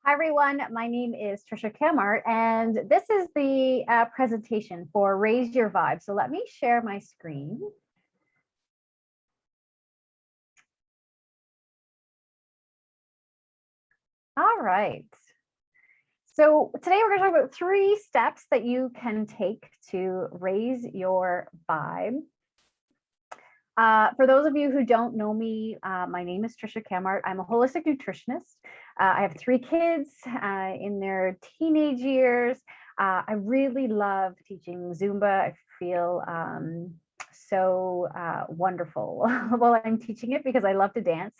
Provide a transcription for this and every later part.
Hi, everyone. My name is Trisha Kamart, and this is the presentation for Raise Your Vibe. So let me share my screen. All right. So today we're going to talk about 3 steps that you can take to raise your vibe. For those of you who don't know me, my name is Trisha Kamart. I'm a holistic nutritionist. I have 3 kids in their teenage years. I really love teaching Zumba. I feel so wonderful while I'm teaching it because I love to dance.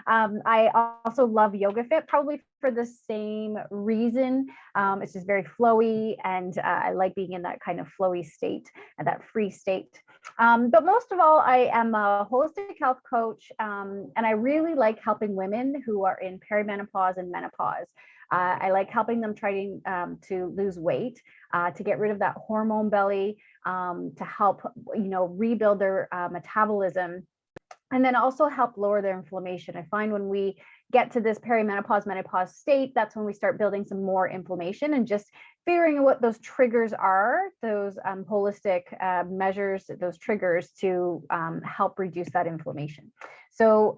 I also love Yoga Fit, probably for the same reason. It's just very flowy, and I like being in that kind of flowy state and that free state. But most of all, I am a holistic health coach, and I really like helping women who are in perimenopause and menopause. I like helping them trying to lose weight, to get rid of that hormone belly, to help, rebuild their metabolism, and then also help lower their inflammation. I find when we get to this perimenopause, menopause state, that's when we start building some more inflammation, and just figuring out what those triggers are, those holistic measures, those triggers to help reduce that inflammation. So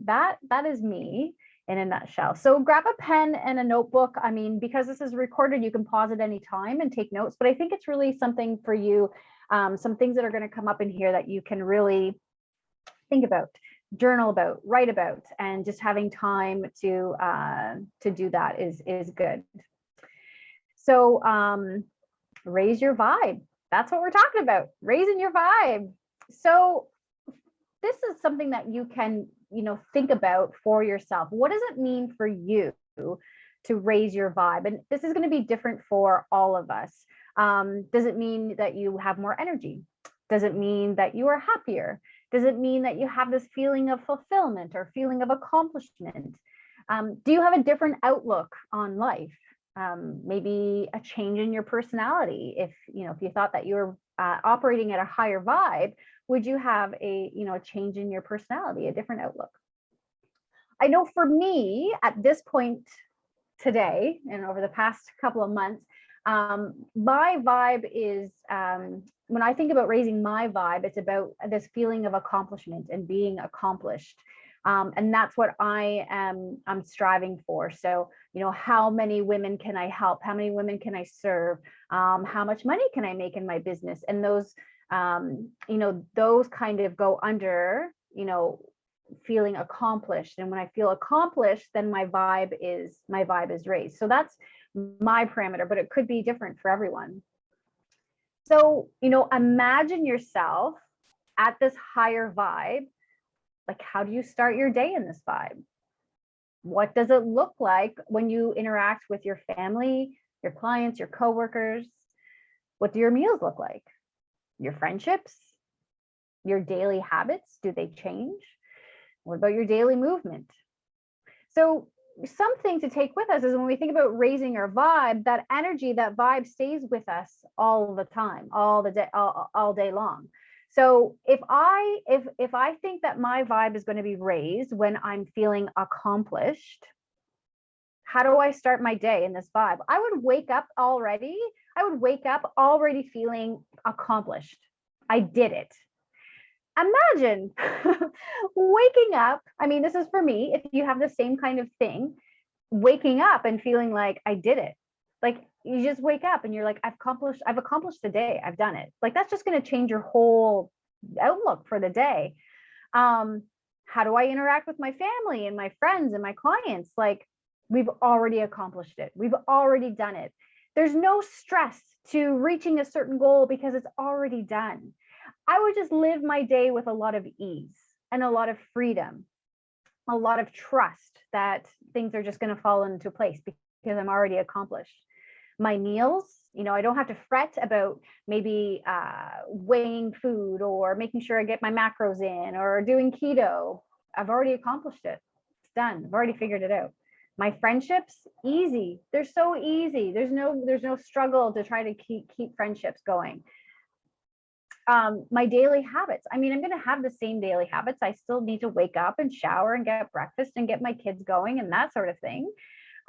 that is me in a nutshell. So grab a pen and a notebook. I mean, because this is recorded, you can pause at any time and take notes, but I think it's really something for you, some things that are going to come up in here that you can really think about, journal about, write about, and just having time to do that is good. So raise your vibe. That's what we're talking about, raising your vibe. So this is something that you can, think about for yourself. What does it mean for you to raise your vibe? And this is going to be different for all of us. Does it mean that you have more energy? Does it mean that you are happier? Does it mean that you have this feeling of fulfillment or feeling of accomplishment? Do you have a different outlook on life? Maybe a change in your personality. If you thought that you were operating at a higher vibe, would you have a change in your personality, a different outlook? I know for me at this point today and over the past couple of months, my vibe is, when I think about raising my vibe, it's about this feeling of accomplishment and being accomplished. And that's what I'm striving for. So, how many women can I help? How many women can I serve? How much money can I make in my business? And those, those kind of go under, feeling accomplished. And when I feel accomplished, then my vibe is raised. So that's my parameter, but it could be different for everyone. So, imagine yourself at this higher vibe. Like, how do you start your day in this vibe? What does it look like when you interact with your family, your clients, your coworkers? What do your meals look like? Your friendships? Your daily habits, do they change? What about your daily movement? So something to take with us is when we think about raising our vibe, that energy, that vibe stays with us all the time, all day long. So if I think that my vibe is going to be raised when I'm feeling accomplished, how do I start my day in this vibe? I would wake up already feeling accomplished. I did it. Imagine waking up. I mean, this is for me. If you have the same kind of thing, waking up and feeling like I did it. Like, you just wake up and you're like, I've accomplished the day. I've done it. Like, that's just going to change your whole outlook for the day. How do I interact with my family and my friends and my clients? Like, we've already accomplished it. We've already done it. There's no stress to reaching a certain goal because it's already done. I would just live my day with a lot of ease and a lot of freedom, a lot of trust that things are just going to fall into place because I'm already accomplished. My meals, I don't have to fret about maybe weighing food or making sure I get my macros in or doing keto. I've already accomplished it. It's done. I've already figured it out. My friendships, easy. They're so easy. There's no struggle to try to keep friendships going. My daily habits. I mean, I'm going to have the same daily habits. I still need to wake up and shower and get breakfast and get my kids going and that sort of thing.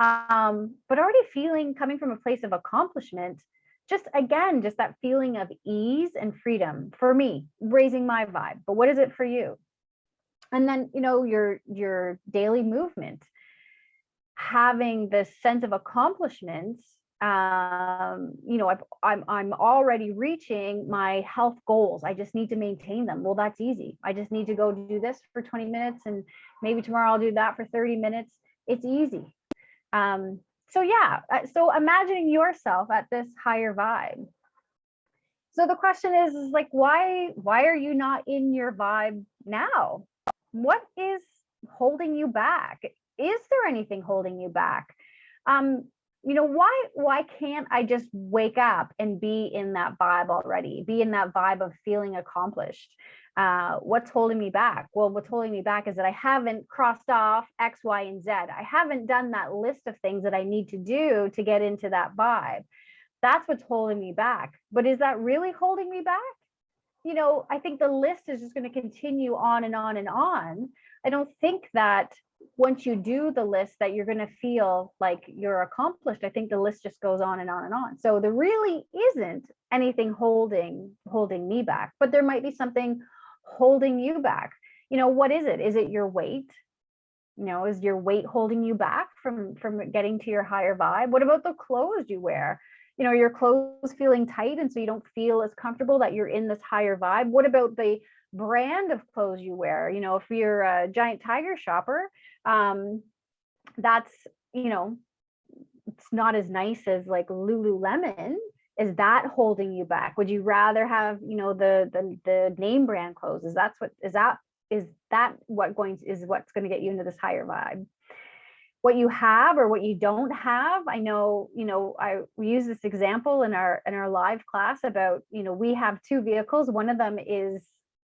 But already feeling, coming from a place of accomplishment, just again, just that feeling of ease and freedom for me, raising my vibe. But what is it for you? And then, your daily movement, having this sense of accomplishment. I'm already reaching my health goals. I just need to maintain them. Well, that's easy. I just need to go do this for 20 minutes, and maybe tomorrow I'll do that for 30 minutes. It's easy. So imagining yourself at this higher vibe. So the question is like, why are you not in your vibe now? What is holding you back? Is there anything holding you back? Why can't I just wake up and be in that vibe already, be in that vibe of feeling accomplished? What's holding me back? Well, what's holding me back is that I haven't crossed off X, Y, and Z. I haven't done that list of things that I need to do to get into that vibe. That's what's holding me back. But is that really holding me back? I think the list is just going to continue on and on and on. I don't think that once you do the list that you're going to feel like you're accomplished. I think the list just goes on and on and on. So there really isn't anything holding me back, but there might be something holding you back. What is it? Is it your weight? Is your weight holding you back from getting to your higher vibe? What about the clothes you wear? Your clothes feeling tight, and so you don't feel as comfortable that you're in this higher vibe. What about the brand of clothes you wear? If you're a Giant Tiger shopper, that's, it's not as nice as like Lululemon. Is that holding you back? Would you rather have, the name brand clothes? Is that what's going to get you into this higher vibe? What you have or what you don't have. I know, we use this example in our live class about, we have two vehicles. One of them is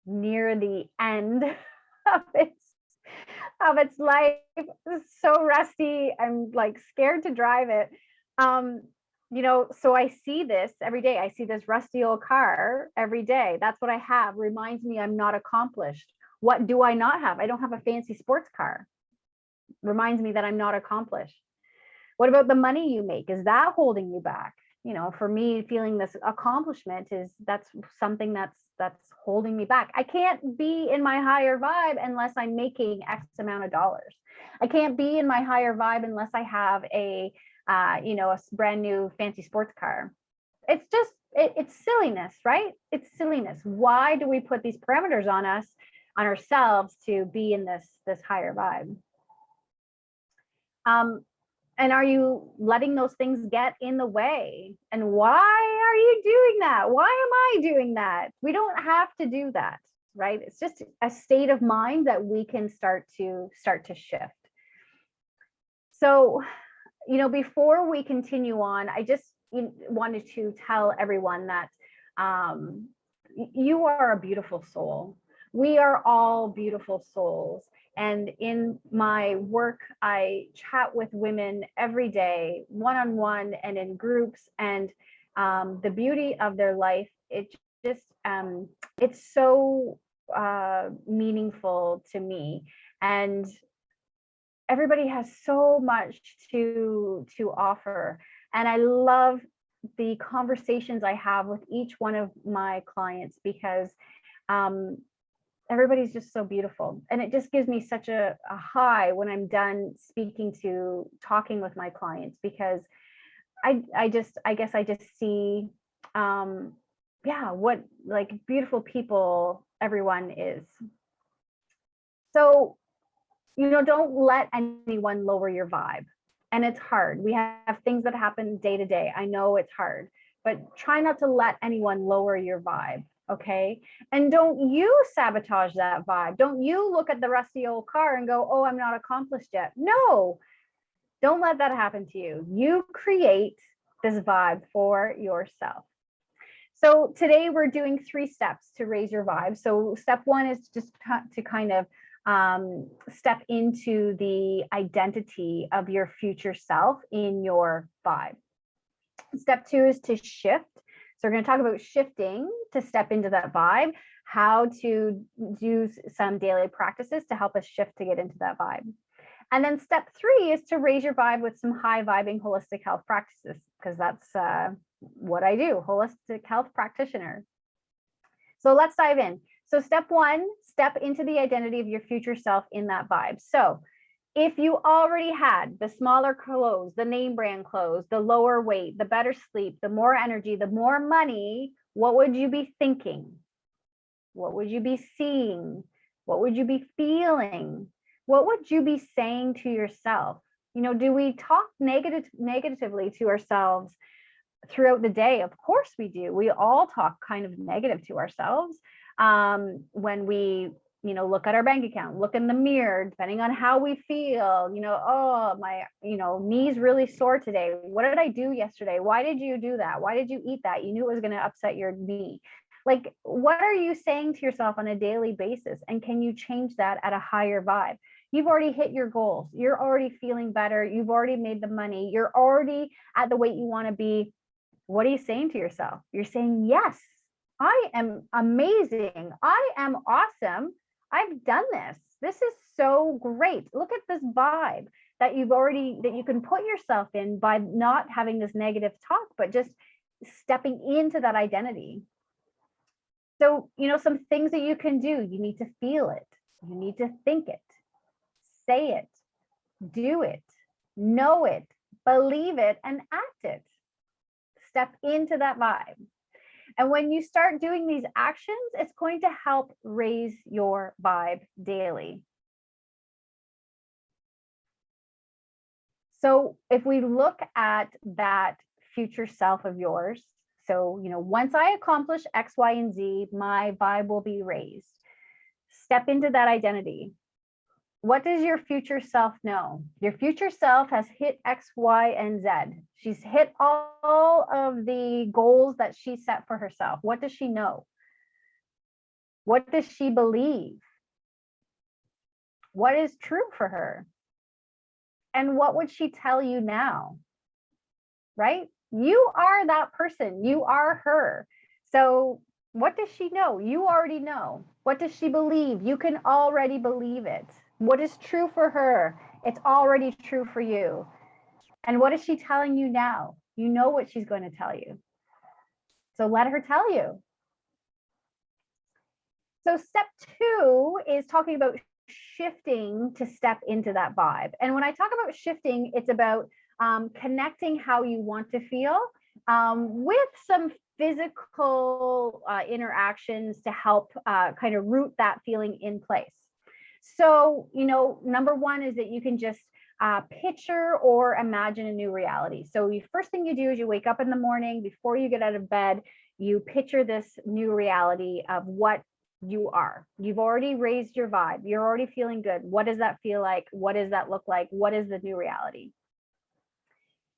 near the end of its life. It's so rusty. I'm like scared to drive it. So I see this every day. I see this rusty old car every day. That's what I have. Reminds me I'm not accomplished. What do I not have? I don't have a fancy sports car. Reminds me that I'm not accomplished. What about the money you make? Is that holding you back? For me, feeling this accomplishment that's something that's holding me back. I can't be in my higher vibe unless I'm making X amount of dollars. I can't be in my higher vibe unless I have a brand new fancy sports car. It's just, it's silliness, right? It's silliness. Why do we put these parameters on ourselves to be in this higher vibe? And are you letting those things get in the way? And why are you doing that? Why am I doing that? We don't have to do that, right? It's just a state of mind that we can start to shift. So, before we continue on, I just wanted to tell everyone that you are a beautiful soul. We are all beautiful souls. And in my work, I chat with women every day, one-on-one and in groups. And the beauty of their life, it's so meaningful to me. And everybody has so much to offer. And I love the conversations I have with each one of my clients because everybody's just so beautiful. And it just gives me such a high when I'm done talking with my clients, because I guess I just see, what like beautiful people everyone is. So, don't let anyone lower your vibe. And it's hard. We have things that happen day to day. I know it's hard, but try not to let anyone lower your vibe. Okay. And don't you sabotage that vibe. Don't you look at the rusty old car and go, oh, I'm not accomplished yet. No, don't let that happen to you. You create this vibe for yourself. So today we're doing 3 steps to raise your vibe. So step 1 is just to kind of step into the identity of your future self in your vibe. Step 2 is to shift. So we're going to talk about shifting to step into that vibe, how to do some daily practices to help us shift to get into that vibe. And then step 3 is to raise your vibe with some high vibing holistic health practices, because that's what I do, holistic health practitioner. So let's dive in. So step 1, step into the identity of your future self in that vibe. So if you already had the smaller clothes, the name brand clothes, the lower weight, the better sleep, the more energy, the more money, what would you be thinking? What would you be seeing? What would you be feeling? What would you be saying to yourself? You know, do we talk negatively to ourselves throughout the day? Of course we do. We all talk kind of negative to ourselves when we, you know, look at our bank account, look in the mirror, depending on how we feel, you know, oh, my, you know, knee's really sore today. What did I do yesterday? Why did you do that? Why did you eat that? You knew it was going to upset your knee. Like, what are you saying to yourself on a daily basis? And can you change that at a higher vibe? You've already hit your goals. You're already feeling better. You've already made the money. You're already at the weight you want to be. What are you saying to yourself? You're saying, yes, I am amazing. I am awesome. I've done this. This is so great. Look at this vibe that you can put yourself in by not having this negative talk, but just stepping into that identity. So, you know, some things that you can do, you need to feel it. You need to think it, say it, do it, know it, believe it, and act it. Step into that vibe. And when you start doing these actions, it's going to help raise your vibe daily. So if we look at that future self of yours, so, you know, once I accomplish X, Y, and Z, my vibe will be raised. Step into that identity. What does your future self know? Your future self has hit X, Y, and Z. She's hit all of the goals that she set for herself. What does she know? What does she believe? What is true for her? And what would she tell you now? Right? You are that person. You are her. So what does she know? You already know. What does she believe? You can already believe it. What is true for her? It's already true for you. And what is she telling you now? You know what she's going to tell you. So let her tell you. So step 2 is talking about shifting to step into that vibe. And when I talk about shifting, it's about connecting how you want to feel with some physical interactions to help kind of root that feeling in place. So, you know, number 1 is that you can just picture or imagine a new reality. So the first thing you do is you wake up in the morning, before you get out of bed, you picture this new reality of what you are. You've already raised your vibe. You're already feeling good. What does that feel like? What does that look like? What is the new reality?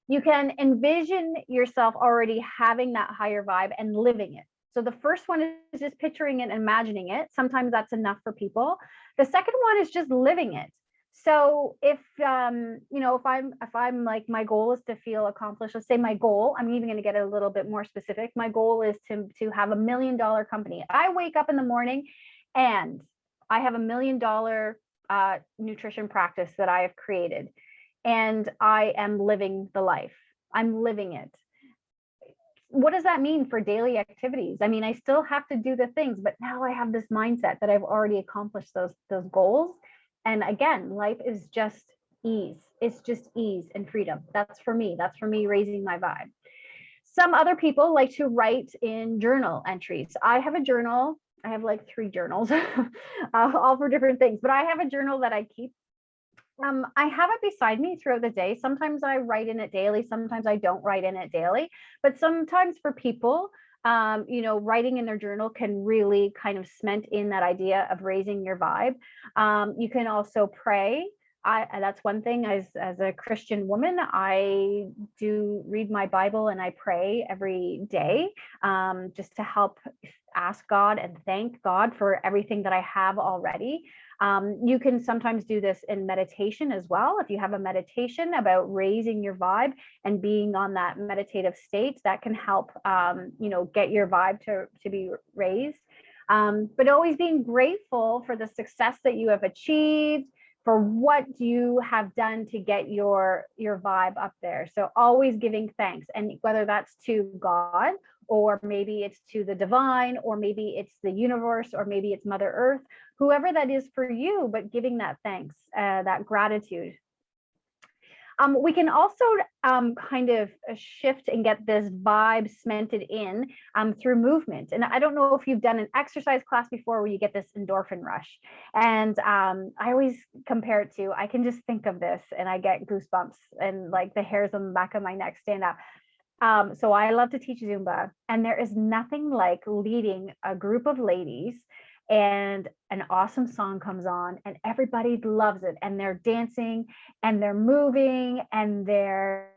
You can envision yourself already having that higher vibe and living it. So the first one is just picturing it and imagining it. Sometimes that's enough for people. The second one is just living it. So if you know, if I'm like, my goal is to feel accomplished, let's say my goal, I'm even going to get a little bit more specific. My goal is to have $1 million company. I wake up in the morning and I have $1 million nutrition practice that I have created, and I am living the life. I'm living it. What does that mean for daily activities? I mean, I still have to do the things, but now I have this mindset that I've already accomplished those goals. And again, life is just ease. It's just ease and freedom. That's for me. That's for me raising my vibe. Some other people like to write in journal entries. I have a journal. I have like 3 journals, all for different things, but I have a journal that I keep. I have it beside me throughout the day. Sometimes I write in it daily. Sometimes I don't write in it daily. But sometimes for people, you know, writing in their journal can really kind of cement in that idea of raising your vibe. You can also pray. That's one thing. As a Christian woman, I do read my Bible and I pray every day, just to help ask God and thank God for everything that I have already. You can sometimes do this in meditation as well. If you have a meditation about raising your vibe and being on that meditative state, that can help, you know, get your vibe to be raised. But always being grateful for the success that you have achieved, for what you have done to get your vibe up there. So always giving thanks, and whether that's to God, or maybe it's to the divine, or maybe it's the universe, or maybe it's Mother Earth, whoever that is for you, but giving that thanks, that gratitude. We can also kind of shift and get this vibe cemented in through movement. And I don't know if you've done an exercise class before where you get this endorphin rush. And I always compare it to, I can just think of this and I get goosebumps and like the hairs on the back of my neck stand up. So I love to teach Zumba, and there is nothing like leading a group of ladies and an awesome song comes on and everybody loves it, and they're dancing and they're moving and they're,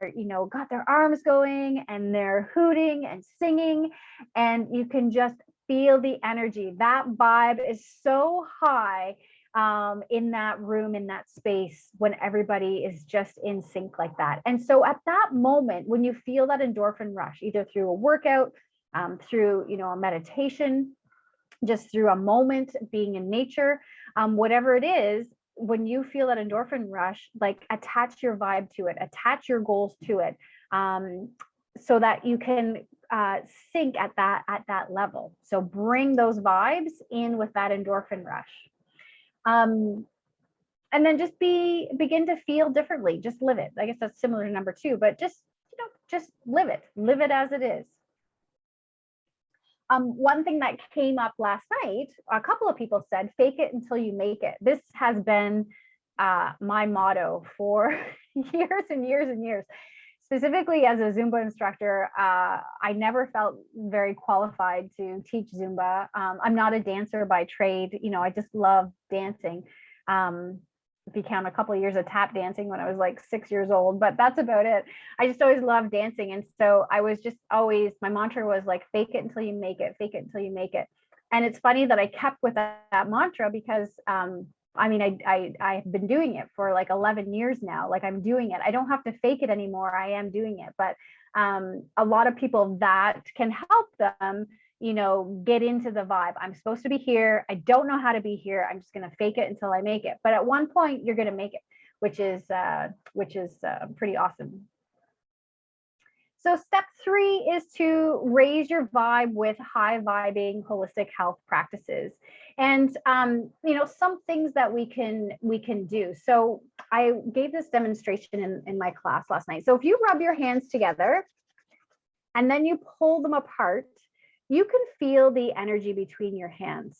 got their arms going and they're hooting and singing, and you can just feel the energy. That vibe is so high in that room, in that space, when everybody is just in sync like that. And so at that moment, when you feel that endorphin rush, either through a workout, through, a meditation, just through a moment being in nature, whatever it is, when you feel that endorphin rush, like attach your vibe to it, attach your goals to it, so that you can sync at that level. So bring those vibes in with that endorphin rush. And then just begin to feel differently. Just live it. I guess that's similar to number 2, but just live it as it is. One thing that came up last night, a couple of people said, fake it until you make it. This has been my motto for years and years and years. Specifically as a Zumba instructor, I never felt very qualified to teach Zumba. I'm not a dancer by trade. I just love dancing. If you count a couple of years of tap dancing when I was like 6 years old, but that's about it. I just always loved dancing. And so I was just always, my mantra was like, fake it until you make it, fake it until you make it. And it's funny that I kept with that mantra because, I've been doing it for like 11 years now. Like I'm doing it. I don't have to fake it anymore. I am doing it. But a lot of people, that can help them, get into the vibe. I'm supposed to be here. I don't know how to be here. I'm just going to fake it until I make it. But at one point you're going to make it, which is pretty awesome. So step 3 is to raise your vibe with high vibing holistic health practices. And, some things that we can do. So I gave this demonstration in my class last night. So if you rub your hands together and then you pull them apart, you can feel the energy between your hands.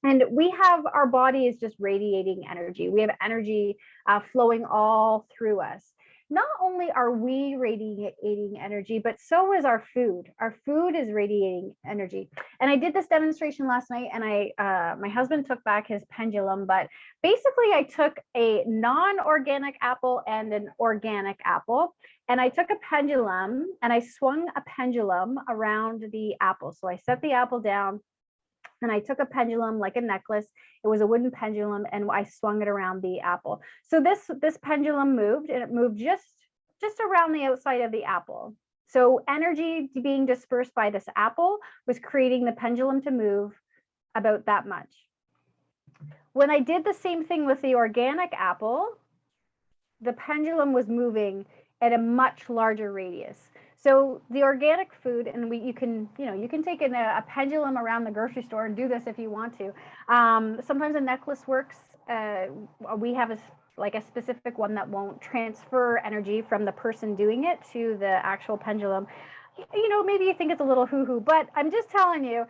And our body is just radiating energy. We have energy flowing all through us. Not only are we radiating energy, but so is our food. Our food is radiating energy. And I did this demonstration last night, and my husband took back his pendulum, but basically I took a non-organic apple and an organic apple, and I took a pendulum and I swung a pendulum around the apple. So I set the apple down and I took a pendulum like a necklace. It was a wooden pendulum, and I swung it around the apple. So this pendulum moved, and it moved just around the outside of the apple. So energy being dispersed by this apple was creating the pendulum to move about that much. When I did the same thing with the organic apple, the pendulum was moving at a much larger radius. So the organic food, and you can take a pendulum around the grocery store and do this if you want to. Sometimes a necklace works. We have a specific one that won't transfer energy from the person doing it to the actual pendulum. Maybe you think it's a little hoo-hoo, but I'm just telling you,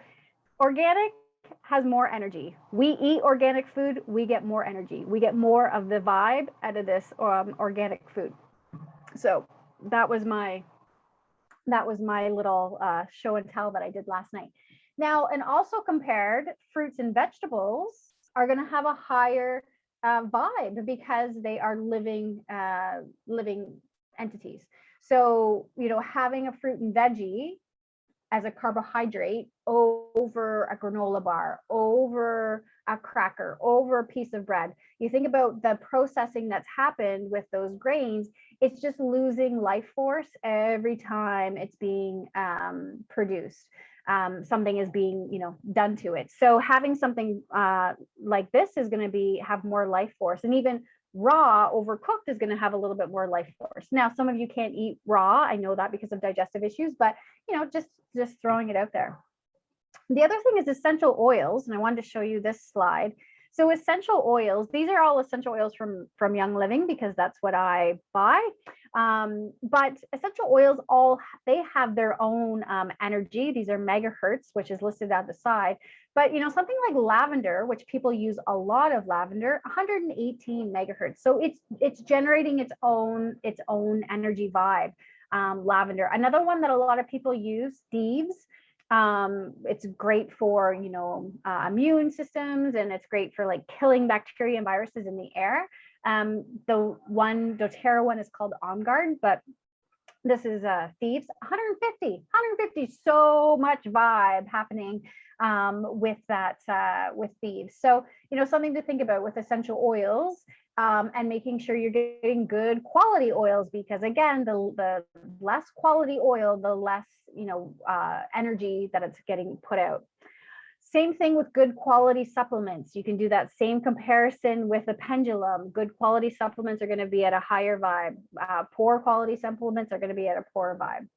organic has more energy. We eat organic food, we get more energy. We get more of the vibe out of this organic food. So that was my little show and tell that I did last night. Now, and also compared, fruits and vegetables are going to have a higher vibe because they are living entities. So, having a fruit and veggie as a carbohydrate over a granola bar, over a cracker, over a piece of bread. You think about the processing that's happened with those grains, it's just losing life force every time it's being produced. something is being, done to it. So having something like this is going to have more life force, and even raw overcooked is going to have a little bit more life force. Now, some of you can't eat raw. I know that because of digestive issues, but just throwing it out there. The other thing is essential oils, and I wanted to show you this slide. So essential oils, these are all essential oils from Young Living because that's what I buy. But essential oils, they have their own energy. These are megahertz, which is listed at the side. But something like lavender, which people use a lot of lavender, 118 megahertz. So it's generating its own energy vibe. Lavender. Another one that a lot of people use, thieves. It's great for immune systems, and it's great for like killing bacteria and viruses in the air. The doTERRA one is called On Guard, but this is thieves. 150, so much vibe happening with thieves. So something to think about with essential oils. And making sure you're getting good quality oils, because again, the less quality oil, the less energy that it's getting put out. Same thing with good quality supplements. You can do that same comparison with a pendulum. Good quality supplements are going to be at a higher vibe. Poor quality supplements are going to be at a poorer vibe.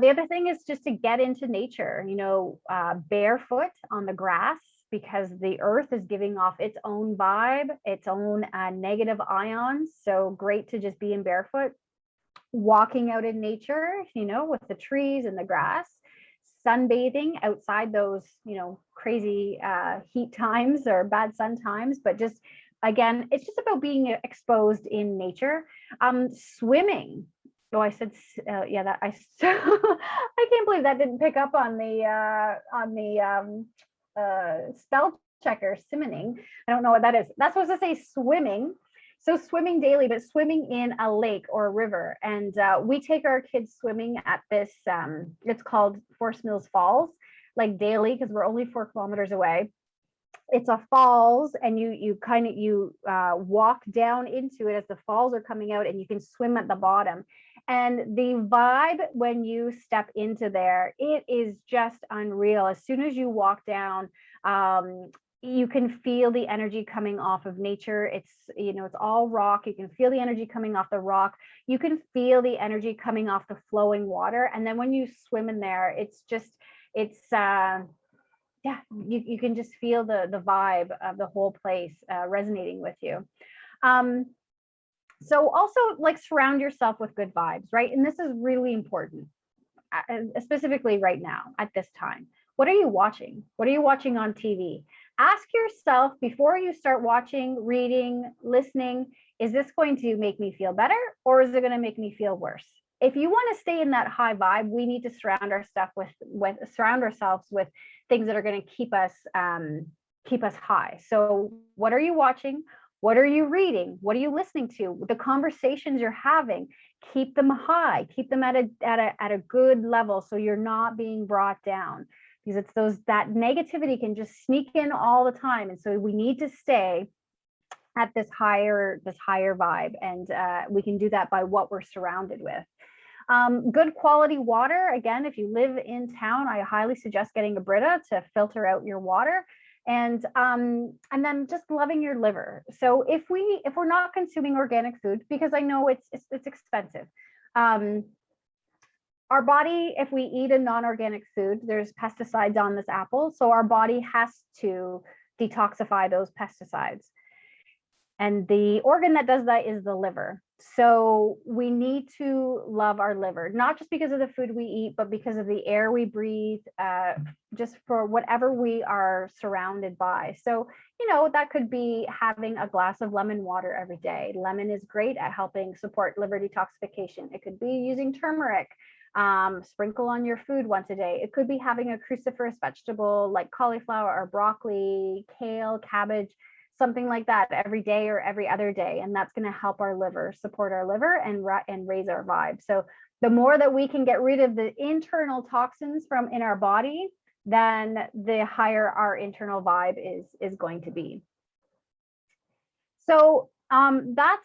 The other thing is just to get into nature, barefoot on the grass, because the earth is giving off its own vibe, its own negative ions. So great to just be in barefoot, walking out in nature, with the trees and the grass, sunbathing outside those, crazy heat times or bad sun times. But just, again, it's just about being exposed in nature. Swimming. Oh, I said, yeah, that I can't believe that didn't pick up on the spell checker, swimming. I don't know what that is. That's supposed to say swimming. So swimming daily, but swimming in a lake or a river. And we take our kids swimming at this, it's called Forest Mills Falls, like daily, because we're only 4 kilometers away. It's a falls, and you walk down into it as the falls are coming out, and you can swim at the bottom. And the vibe when you step into there, it is just unreal. As soon as you walk down, you can feel the energy coming off of nature. It's all rock. You can feel the energy coming off the rock. You can feel the energy coming off the flowing water. And then when you swim in there, you can just feel the vibe of the whole place resonating with you. So also, like, surround yourself with good vibes, right? And this is really important, specifically right now at this time. What are you watching? What are you watching on TV? Ask yourself before you start watching, reading, listening, is this going to make me feel better, or is it going to make me feel worse? If you want to stay in that high vibe, we need to surround ourselves with things that are going to keep us high. So what are you watching? What are you reading? What are you listening to? The conversations you're having, keep them high, keep them at a good level, so you're not being brought down, because it's that negativity can just sneak in all the time. And so we need to stay at this higher vibe, and we can do that by what we're surrounded with. Good quality water. Again, if you live in town, I highly suggest getting a Brita to filter out your water. And then just loving your liver. So if we're not consuming organic food, because I know it's expensive, our body, if we eat a non-organic food, there's pesticides on this apple, so our body has to detoxify those pesticides. And the organ that does that is the liver. So we need to love our liver, not just because of the food we eat, but because of the air we breathe, just for whatever we are surrounded by. So, that could be having a glass of lemon water every day. Lemon is great at helping support liver detoxification. It could be using turmeric, sprinkle on your food once a day. It could be having a cruciferous vegetable like cauliflower or broccoli, kale, cabbage, something like that every day or every other day. And that's going to help our liver, support our liver, and raise our vibe. So the more that we can get rid of the internal toxins from in our body, then the higher our internal vibe is going to be. So that's